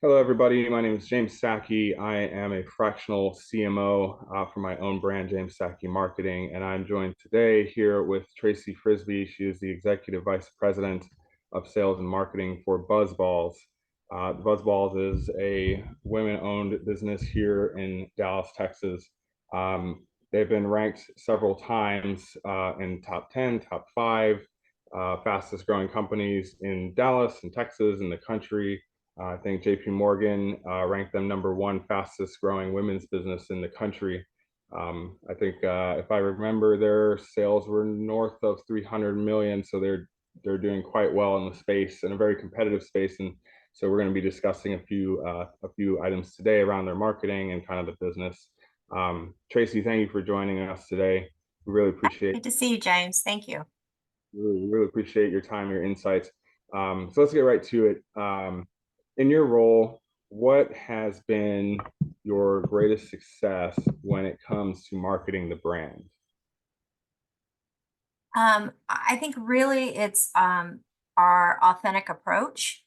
Hello, everybody. My name is James Sacchi. I am a fractional CMO for my own brand, James Sacchi Marketing, and I'm joined today here with Tracy Frisbie. She is the Executive Vice President of Sales and Marketing for Buzzballz. Buzzballz is a women-owned business here in Dallas, Texas. They've been ranked several times in top 10, top 5 fastest growing companies in Dallas and Texas and the country. I think JP Morgan ranked them #1 fastest growing women's business in the country. I think if I remember, their sales were north of 300 million, so they're doing quite well in the space, in a very competitive space. And so we're going to be discussing a few items today around their marketing and kind of the business. Tracy, thank you for joining us today. We really appreciate Good to see you, James. Thank you. really appreciate your time, your insights. So let's get right to it. In your role, what has been your greatest success when it comes to marketing the brand? I think really it's our authentic approach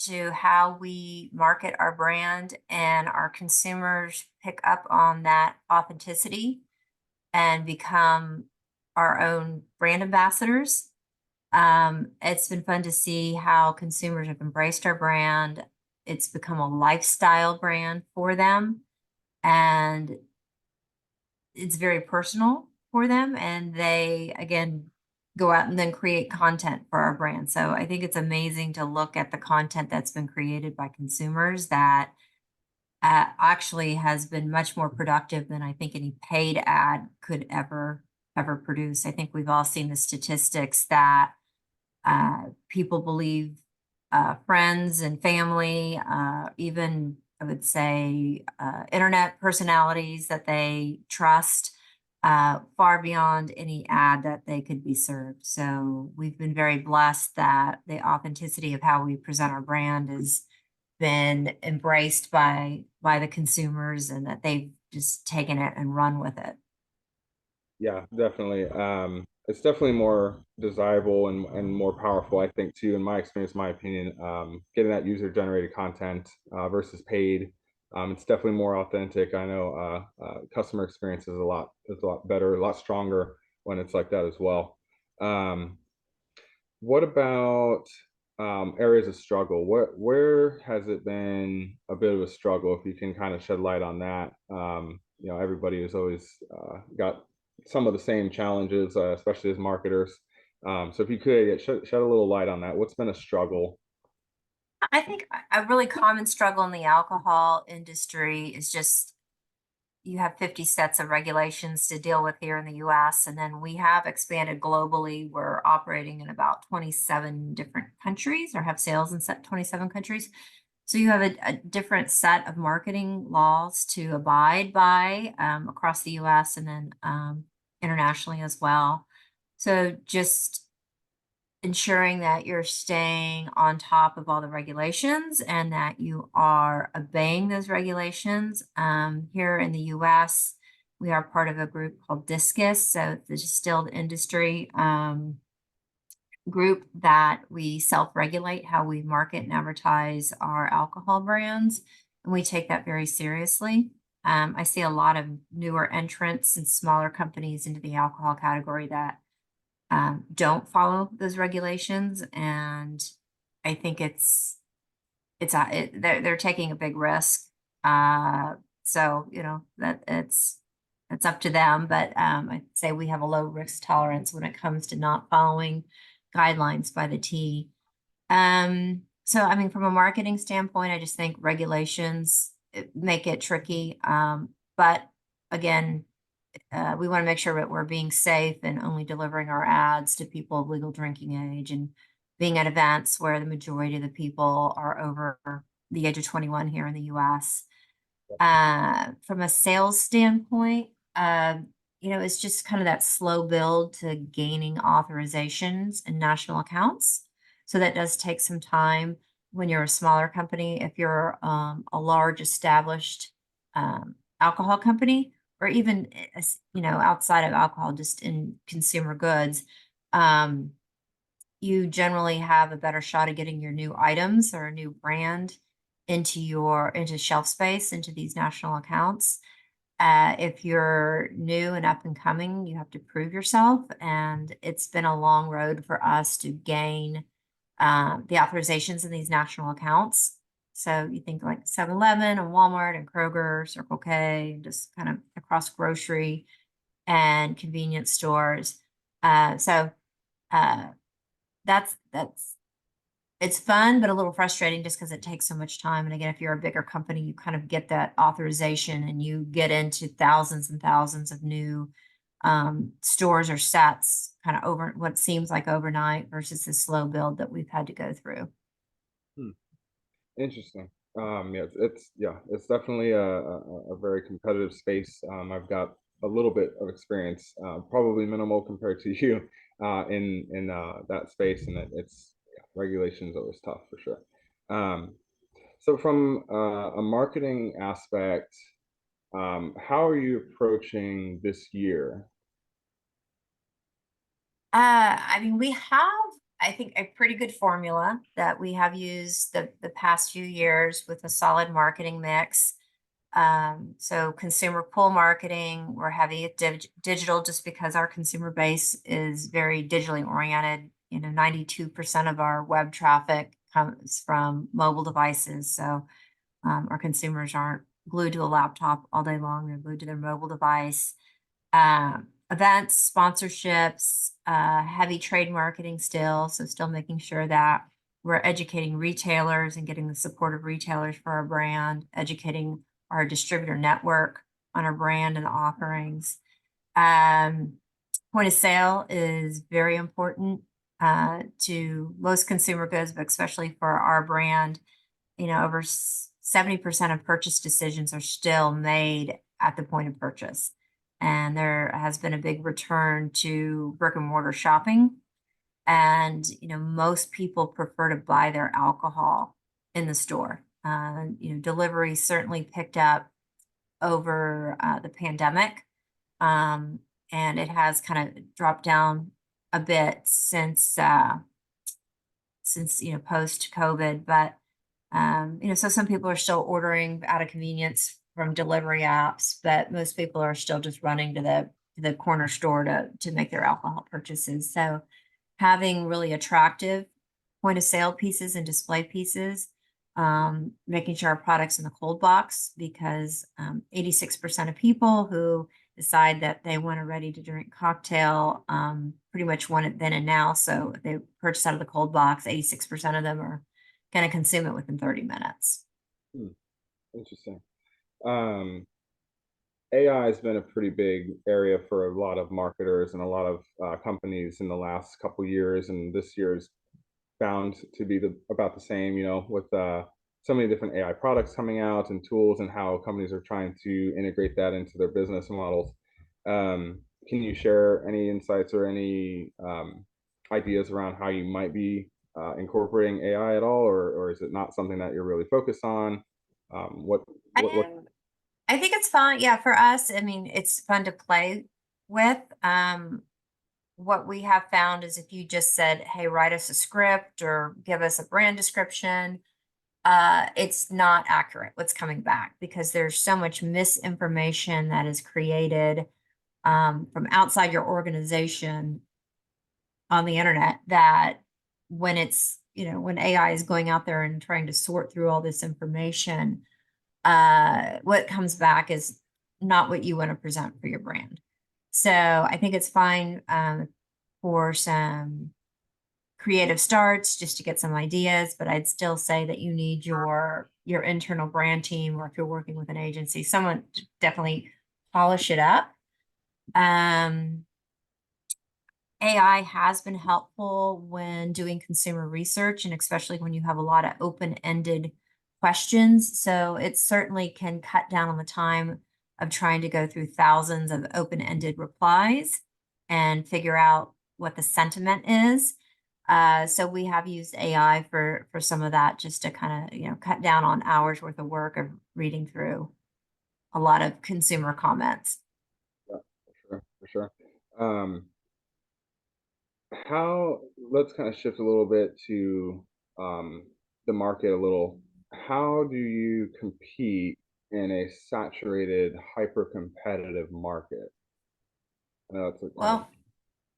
to how we market our brand, and our consumers pick up on that authenticity and become our own brand ambassadors. It's been fun to see how consumers have embraced our brand. It's become a lifestyle brand for them, and it's very personal for them. And they, again, go out and then create content for our brand. So I think it's amazing to look at the content that's been created by consumers that actually has been much more productive than I think any paid ad could ever produce. I think we've all seen the statistics that people believe friends and family, even I would say internet personalities that they trust far beyond any ad that they could be served. So we've been very blessed that the authenticity of how we present our brand has been embraced by the consumers, and that they've just taken it and run with it. Yeah, definitely. It's definitely more desirable and more powerful, I think, too, in my experience, my opinion, getting that user-generated content versus paid. It's definitely more authentic. I know customer experience is a lot better, a lot stronger when it's like that as well. Um, what about areas of struggle? Where has it been a bit of a struggle? If you can kind of shed light on that. Everybody has always got some of the same challenges, especially as marketers. So if you could shed a little light on that, what's been a struggle? I think a really common struggle in the alcohol industry is just you have 50 sets of regulations to deal with here in the US, and then we have expanded globally. We're operating in about 27 different countries, or have sales in 27 countries. So you have a different set of marketing laws to abide by across the US, and then internationally as well. So just ensuring that you're staying on top of all the regulations and that you are obeying those regulations. Here in the US, we are part of a group called Discus, so the distilled industry group that we self-regulate how we market and advertise our alcohol brands, and we take that very seriously. I see a lot of newer entrants and smaller companies into the alcohol category that don't follow those regulations, and I think they're taking a big risk. So that it's up to them, but I'd say we have a low risk tolerance when it comes to not following guidelines by the T. So I mean, from a marketing standpoint, I just think regulations make it tricky. But again, we want to make sure that we're being safe and only delivering our ads to people of legal drinking age, and being at events where the majority of the people are over the age of 21 here in the US. From a sales standpoint, it's just kind of that slow build to gaining authorizations and national accounts. So that does take some time when you're a smaller company. If you're a large established alcohol company, or even outside of alcohol, just in consumer goods, you generally have a better shot at getting your new items or a new brand into shelf space, into these national accounts. If you're new and up and coming, you have to prove yourself. And it's been a long road for us to gain the authorizations in these national accounts. So you think like 7-Eleven and Walmart and Kroger, Circle K, and just kind of across grocery and convenience stores. So uh, that's it's fun, but a little frustrating just because it takes so much time. And again, if you're a bigger company, you kind of get that authorization and you get into thousands and thousands of new stores or sets kind of over what seems like overnight versus the slow build that we've had to go through. Hmm. Interesting. Yeah, it's definitely a very competitive space. I've got a little bit of experience, probably minimal compared to you, in that space, and it's yeah, regulation is always tough for sure. Um, so from a marketing aspect, how are you approaching this year? I mean, we have, I think, a pretty good formula that we have used the past few years with a solid marketing mix. So consumer pull marketing, we're heavy at digital just because our consumer base is very digitally oriented. 92% of our web traffic comes from mobile devices. So our consumers aren't glued to a laptop all day long, they're glued to their mobile device. Events, sponsorships, heavy trade marketing still. So still making sure that we're educating retailers and getting the support of retailers for our brand, educating our distributor network on our brand and the offerings. Um, Point of sale is very important to most consumer goods, but especially for our brand. Over 70% of purchase decisions are still made at the point of purchase. And there has been a big return to brick and mortar shopping. And, most people prefer to buy their alcohol in the store. Delivery certainly picked up over the pandemic. Um, and it has kind of dropped down a bit since post COVID, but so some people are still ordering out of convenience from delivery apps, but most people are still just running to the corner store to make their alcohol purchases. So having really attractive point of sale pieces and display pieces, making sure our products in the cold box because 86% of people who decide that they want a ready to drink cocktail pretty much want it then and now. So if they purchase out of the cold box, 86% of them are going to consume it within 30 minutes. Hmm, interesting. Um, AI has been a pretty big area for a lot of marketers and a lot of companies in the last couple years, and this year's bound to be about the same. With so many different AI products coming out and tools, and how companies are trying to integrate that into their business models. Can you share any insights or any ideas around how you might be incorporating AI at all, or is it not something that you're really focused on? What? I, I think it's fun. Yeah, for us, I mean, it's fun to play with. What we have found is if you just said, hey, write us a script or give us a brand description, it's not accurate what's coming back because there's so much misinformation that is created from outside your organization on the internet that when AI is going out there and trying to sort through all this information, what comes back is not what you want to present for your brand. So I think it's fine for some creative starts just to get some ideas, but I'd still say that you need your internal brand team, or if you're working with an agency, someone to definitely polish it up. Um, AI has been helpful when doing consumer research, and especially when you have a lot of open-ended questions. So it certainly can cut down on the time of trying to go through thousands of open-ended replies and figure out what the sentiment is. So we have used AI for some of that just to kind of cut down on hours worth of work of reading through a lot of consumer comments. Yeah, for sure. How Let's kind of shift a little bit to um, the market a little. how do you compete in a saturated, hyper competitive market? I know it's a kind of Well,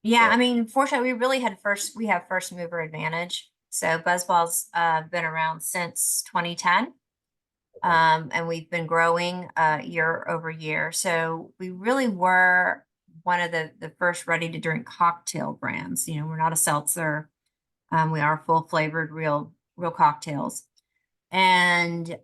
yeah, broad. I mean, fortunately, we have first mover advantage. So Buzzball's been around since 2010. Okay. And we've been growing year over year. So we really were one of the first ready to drink cocktail brands. You know, we're not a seltzer. We are full flavored, real cocktails. And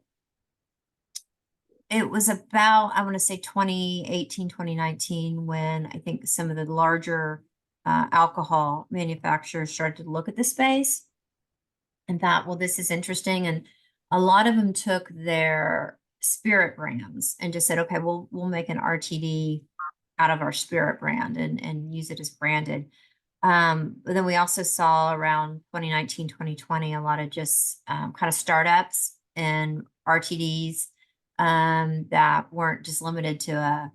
it was about, I want to say 2018, 2019, when I think some of the larger alcohol manufacturers started to look at the space and thought, well, this is interesting. And a lot of them took their spirit brands and just said, okay, we'll make an RTD out of our spirit brand and use it as branded. But then we also saw around 2019, 2020, a lot of just kind of startups and RTDs that weren't just limited to a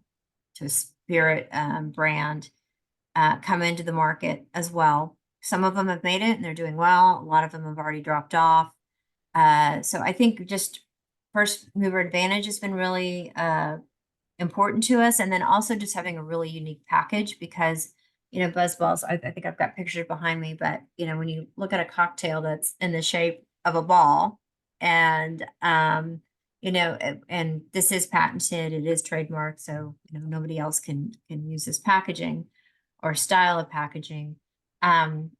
spirit brand come into the market as well. Some of them have made it and they're doing well. A lot of them have already dropped off. So I think just first mover advantage has been really important to us. And then also just having a really unique package because, you know, Buzzballs, I think I've got pictures behind me, but, you know, when you look at a cocktail that's in the shape of a ball and, you know, and this is patented, it is trademarked, so, you know, nobody else can use this packaging or style of packaging.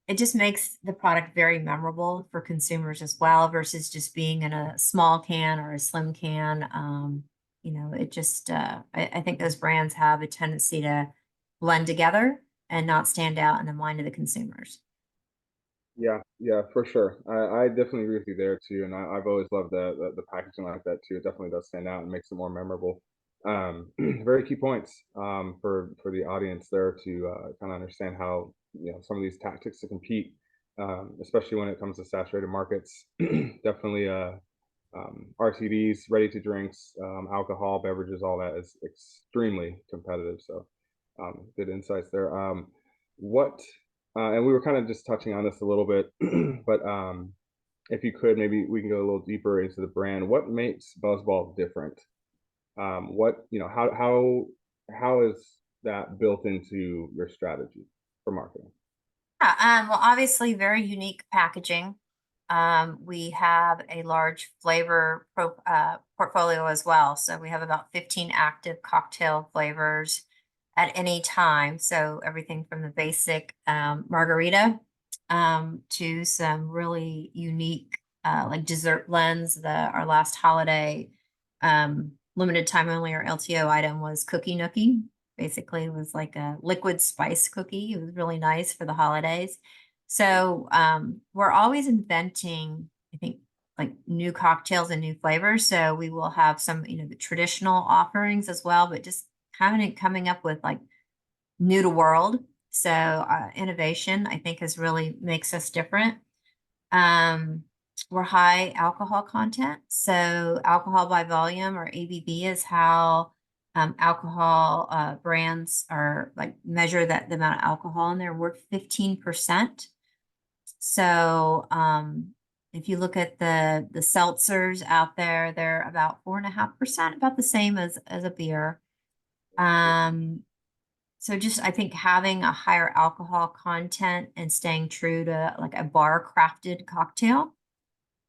It just makes the product very memorable for consumers as well versus just being in a small can or a slim can. You know, it just, I think those brands have a tendency to blend together and not stand out in the mind of the consumers. Yeah, yeah, for sure. I definitely agree with you there too, and I've always loved the packaging like that too. It definitely does stand out and makes it more memorable. Very key points for the audience there to kind of understand how some of these tactics to compete, especially when it comes to saturated markets. Definitely, RTDs, ready to drinks, alcohol, beverages, all that is extremely competitive. So, good insights there. What, and we were kind of just touching on this a little bit, but if you could, maybe we can go a little deeper into the brand. What makes Buzzball different? How is that built into your strategy for marketing? Yeah, well, obviously, very unique packaging. We have a large portfolio as well. So we have about 15 active cocktail flavors at any time. So everything from the basic margarita to some really unique like dessert blends. Our last holiday limited time only or LTO item was Cookie Nookie. Basically, it was like a liquid spice cookie. It was really nice for the holidays. So we're always inventing, I think, like new cocktails and new flavors. So we will have some, you know, the traditional offerings as well, but just coming up with like new to world. So innovation, I think, has really makes us different. Um, we're high alcohol content. So alcohol by volume or ABV is how alcohol brands are like measure that the amount of alcohol in there. We're 15%. So if you look at the seltzers out there, they're about 4.5%, about the same as a beer. Um, so just I think having a higher alcohol content and staying true to like a bar crafted cocktail.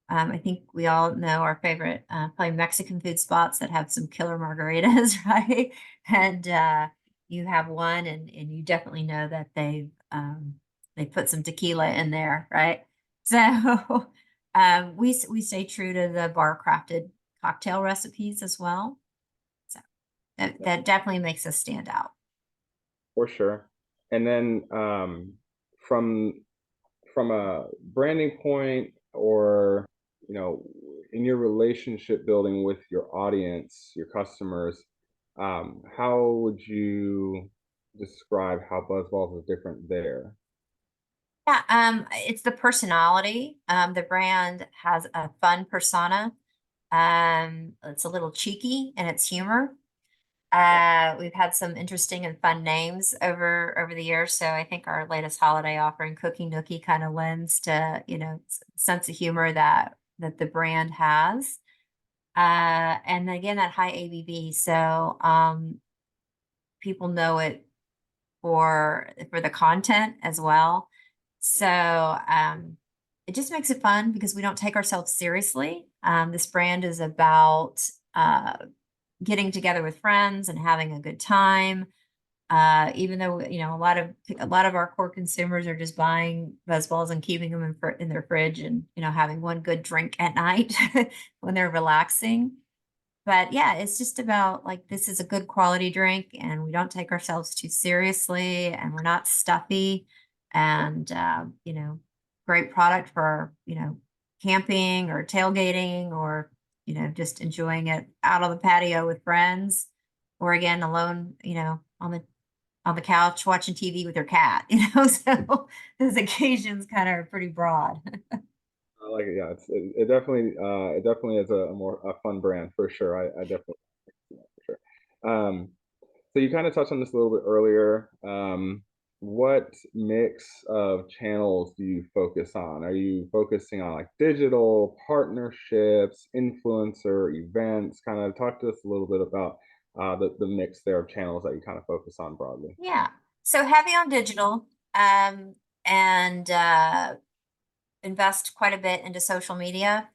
I think we all know our favorite probably Mexican food spots that have some killer margaritas, right? And you have one and you definitely know that they put some tequila in there, right? So we stay true to the bar crafted cocktail recipes as well. So that definitely makes us stand out. For sure. And then from from a branding point or in your relationship building with your audience, your customers, how would you describe how Buzzballs is different there? Yeah, it's the personality. The brand has a fun persona. It's a little cheeky in its humor. We've had some interesting and fun names over the years. So I think our latest holiday offering, Cookie Nookie, kind of lends to, you know, sense of humor that that the brand has. And again, that high ABV. So people know it for the content as well. So it just makes it fun because we don't take ourselves seriously. This brand is about getting together with friends and having a good time. Even though a lot of our core consumers are just buying Buzzballs and keeping them in their fridge and having one good drink at night when they're relaxing. But yeah, it's just about like this is a good quality drink and we don't take ourselves too seriously and we're not stuffy and great product for camping or tailgating or just enjoying it out on the patio with friends or again alone on the couch watching TV with your cat, so those occasions kind of are pretty broad. I like it. Yeah, it definitely is a fun brand for sure. I definitely for sure. So you kind of touched on this a little bit earlier. What mix of channels do you focus on? Are you focusing on like digital partnerships, influencer events? Kind of talk to us a little bit about the mix there of channels that you kind of focus on broadly. Yeah. So heavy on digital, and invest quite a bit into social media,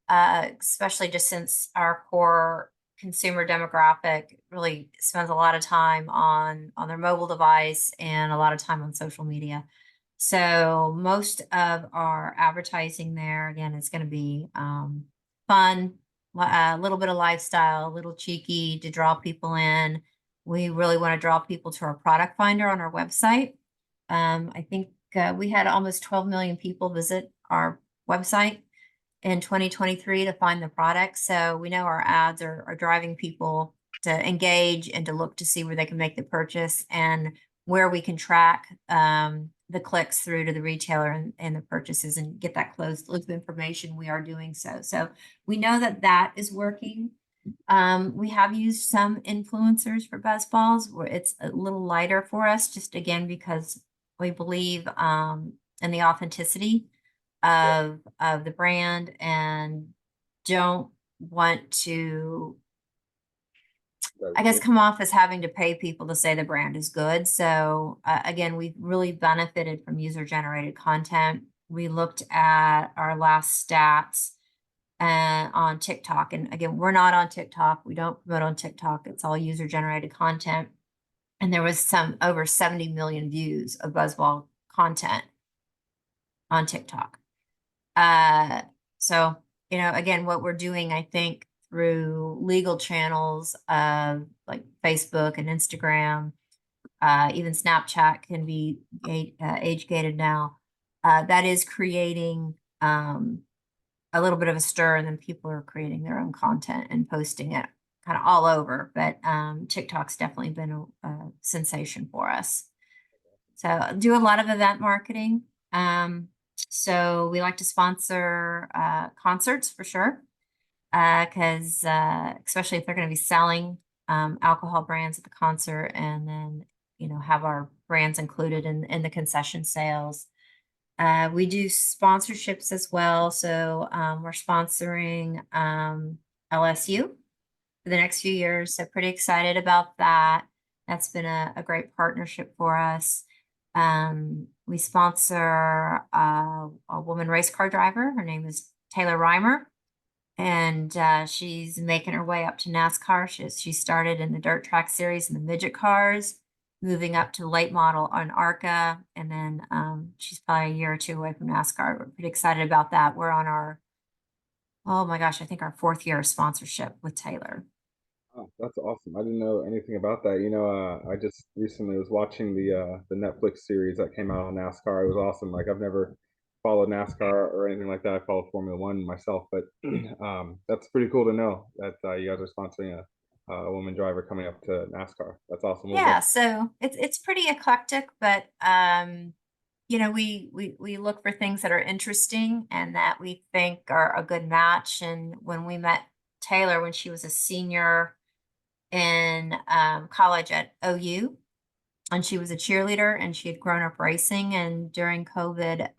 especially just since our core consumer demographic really spends a lot of time on their mobile device and a lot of time on social media. So most of our advertising there again is going to be fun, a little bit of lifestyle, a little cheeky to draw people in. We really want to draw people to our product finder on our website. I think we had almost 12 million people visit our website in 2023 to find the product. So we know our ads are driving people to engage and to look to see where they can make the purchase and where we can track the clicks through to the retailer and the purchases and get that closed loop information. We are doing so. So we know that that is working. We have used some influencers for Buzzballz where it's a little lighter for us, just again, because we believe in the authenticity of the brand and don't want to, I guess, Right. come off as having to pay people to say the brand is good. So again, we've really benefited from user generated content. We looked at our last stats on TikTok. And again, we're not on TikTok. We don't promote on TikTok. It's all user generated content. And there was some over 70 million views of Buzzball content on TikTok. So, again, what we're doing, I think, through legal channels of like Facebook and Instagram, even Snapchat can be age gated now. That is creating a little bit of a stir, and then people are creating their own content and posting it kind of all over. But TikTok's definitely been a sensation for us. So I do a lot of event marketing. So we like to sponsor concerts for sure, because especially if they're going to be selling alcohol brands at the concert, and then have our brands included in the concession sales. We do sponsorships as well. So we're sponsoring LSU for the next few years. So pretty excited about that. That's been a great partnership for us. We sponsor a woman race car driver. Her name is Taylor Reimer, and she's making her way up to NASCAR. She started in the dirt track series and the midget cars, moving up to late model on ARCA, and then she's probably a year or two away from NASCAR. We're pretty excited about that. We're on our, oh my gosh, I think our 4th year of sponsorship with Taylor. Oh, that's awesome. I didn't know anything about that. I just recently was watching the Netflix series that came out on NASCAR. It was awesome. Like I've never followed NASCAR or anything like that. I follow Formula One myself, but that's pretty cool to know that you guys are sponsoring a woman driver coming up to NASCAR. That's awesome. We'll Yeah, definitely, so it's pretty eclectic, but we look for things that are interesting and that we think are a good match. And when we met Taylor when she was a senior in college at OU, and she was a cheerleader and she had grown up racing, and during COVID,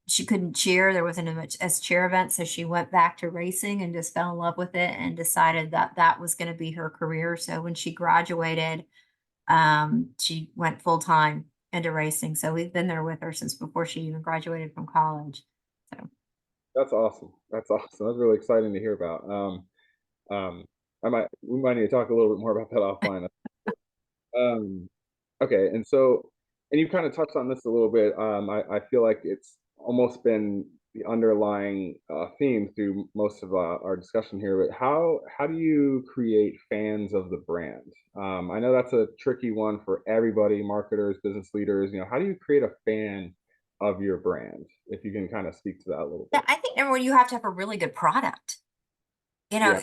she couldn't cheer. There wasn't as cheer events, so she went back to racing and just fell in love with it and decided that that was going to be her career. So when she graduated, she went full time into racing. So we've been there with her since before she even graduated from college. So That's awesome. That's awesome. That's really exciting to hear about. Um, we might need to talk a little bit more about that offline. Um, okay, and so, and you kind of touched on this a little bit. I feel like it's almost been the underlying theme through most of our discussion here. But how do you create fans of the brand? I know that's a tricky one for everybody, marketers, business leaders. How do you create a fan of your brand? If you can kind of speak to that a little yeah, bit. I think number one, you have to have a really good product. Yeah,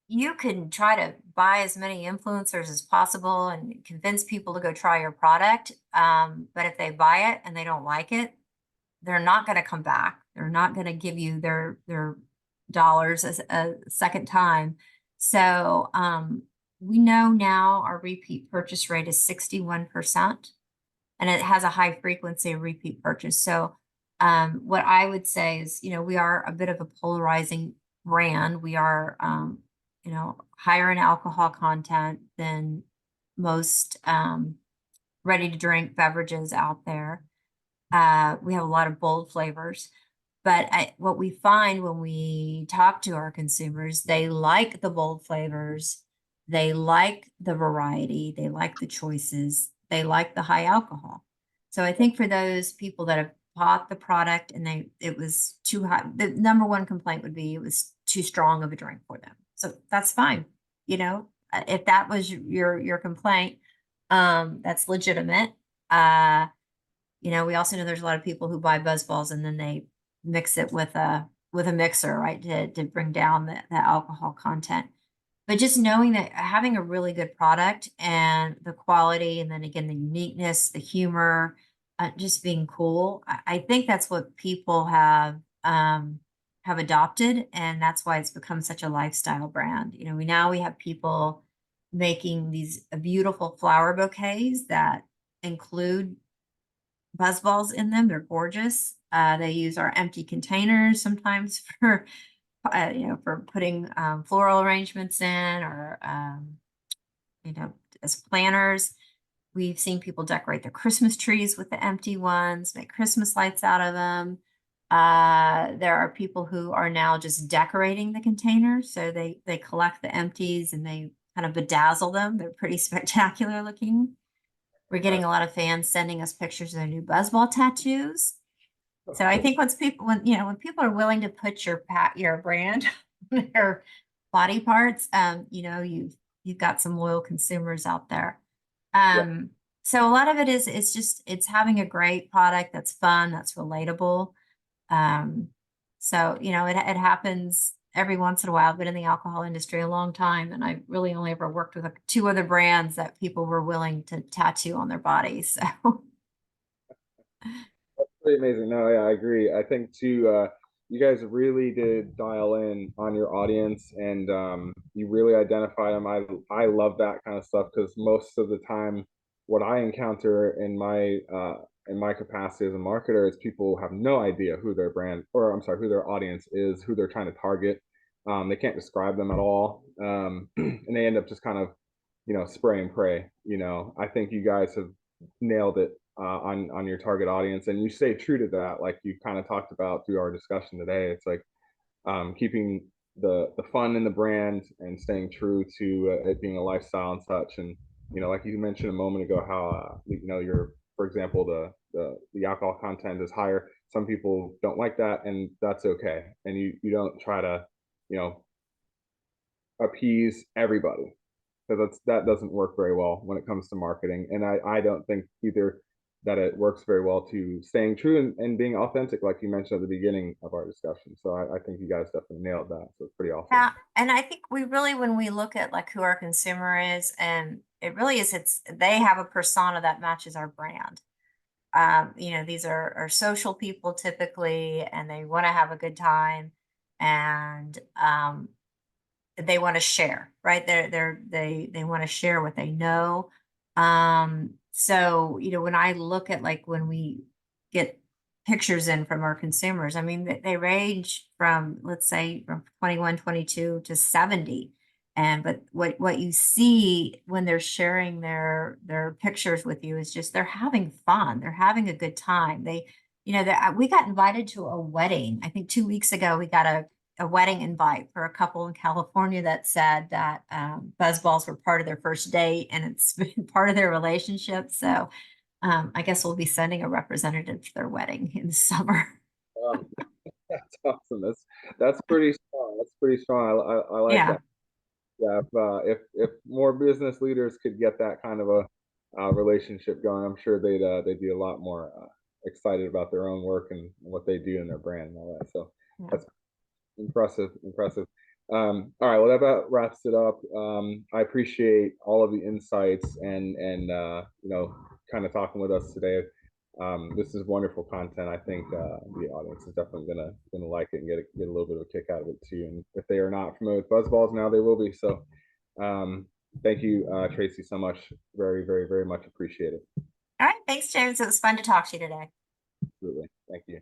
You can try to buy as many influencers as possible and convince people to go try your product. But if they buy it and they don't like it, they're not going to come back. They're not going to give you their dollars a second time. So we know now our repeat purchase rate is 61%, and it has a high frequency of repeat purchase. So what I would say is, we are a bit of a polarizing brand. We are, higher in alcohol content than most ready to drink beverages out there. We have a lot of bold flavors. But what we find when we talk to our consumers, they like the bold flavors, they like the variety, they like the choices, they like the high alcohol. So I think for those people that have bought the product and it was too hot, the number one complaint would be it was too strong of a drink for them. So that's fine. If that was your complaint, that's legitimate. Uh, we also know there's a lot of people who buy Buzzballz and then they mix it with a mixer, right, to bring down the alcohol content. But just knowing that having a really good product and the quality, and then again the uniqueness, the humor, just being cool, I think that's what people have adopted, and that's why it's become such a lifestyle brand. We have people making these beautiful flower bouquets that include Buzzballs in them. They're gorgeous. They use our empty containers sometimes for putting floral arrangements in, or as planters. We've seen people decorate their Christmas trees with the empty ones, make Christmas lights out of them. There are people who are now just decorating the containers, so they collect the empties and they kind of bedazzle them. They're pretty spectacular looking. We're getting a lot of fans sending us pictures of their new Buzzball tattoos. So I think when people are willing to put your brand on their body parts, you've got some loyal consumers out there. yeah. So a lot of it is it's having a great product that's fun, that's relatable. Um, so it happens every once in a while. I've been in the alcohol industry a long time, and I really only ever worked with two other brands that people were willing to tattoo on their bodies. So Pretty amazing. No, yeah, I agree. I think too, you guys really did dial in on your audience, and you really identified them. I love that kind of stuff because most of the time, what I encounter in my capacity as a marketer is people have no idea who their brand, or I'm sorry, who their audience is, who they're trying to target. They can't describe them at all, and they end up just kind of, spray and pray. I think you guys have nailed it on your target audience, and you stay true to that, like you kind of talked about through our discussion today. It's like keeping the fun in the brand and staying true to it being a lifestyle and such. And like you mentioned a moment ago, how your, for example, the alcohol content is higher. Some people don't like that, and that's okay. And you don't try to you know appease everybody, because that doesn't work very well when it comes to marketing. And I don't think either that it works very well to staying true and being authentic, like you mentioned at the beginning of our discussion. So I think you guys definitely nailed that. So it's pretty awesome. yeah, and I think we really, when we look at like who our consumer is, and it really is, they have a persona that matches our brand. These are social people typically, and they want to have a good time, and they want to share, right? They want to share what they know. So when I look at, like, when we get pictures in from our consumers. I mean, they range from, let's say, from 21, 22 to 70. And but what you see when they're sharing their pictures with you is just they're having fun. They're having a good time. We got invited to a wedding. I think 2 weeks ago we got a wedding invite for a couple in California that said that Buzzballs were part of their first date and it's been part of their relationship. So I guess we'll be sending a representative to their wedding in the summer. Um, that's awesome. That's pretty strong. That's pretty strong. I like Yeah, that. Yeah, if more business leaders could get that kind of a relationship going, I'm sure they'd be a lot more excited about their own work and what they do in their brand and all that. So yeah. that's impressive, impressive. All right, well, that about wraps it up. I appreciate all of the insights and kind of talking with us today. This is wonderful content. I think the audience is definitely gonna like it and get a little bit of a kick out of it too. And if they are not familiar with Buzzballz, now they will be. So, thank you, Tracy, so much. Very, very, very much appreciated. All right. Thanks, James. It was fun to talk to you today. Absolutely. Thank you.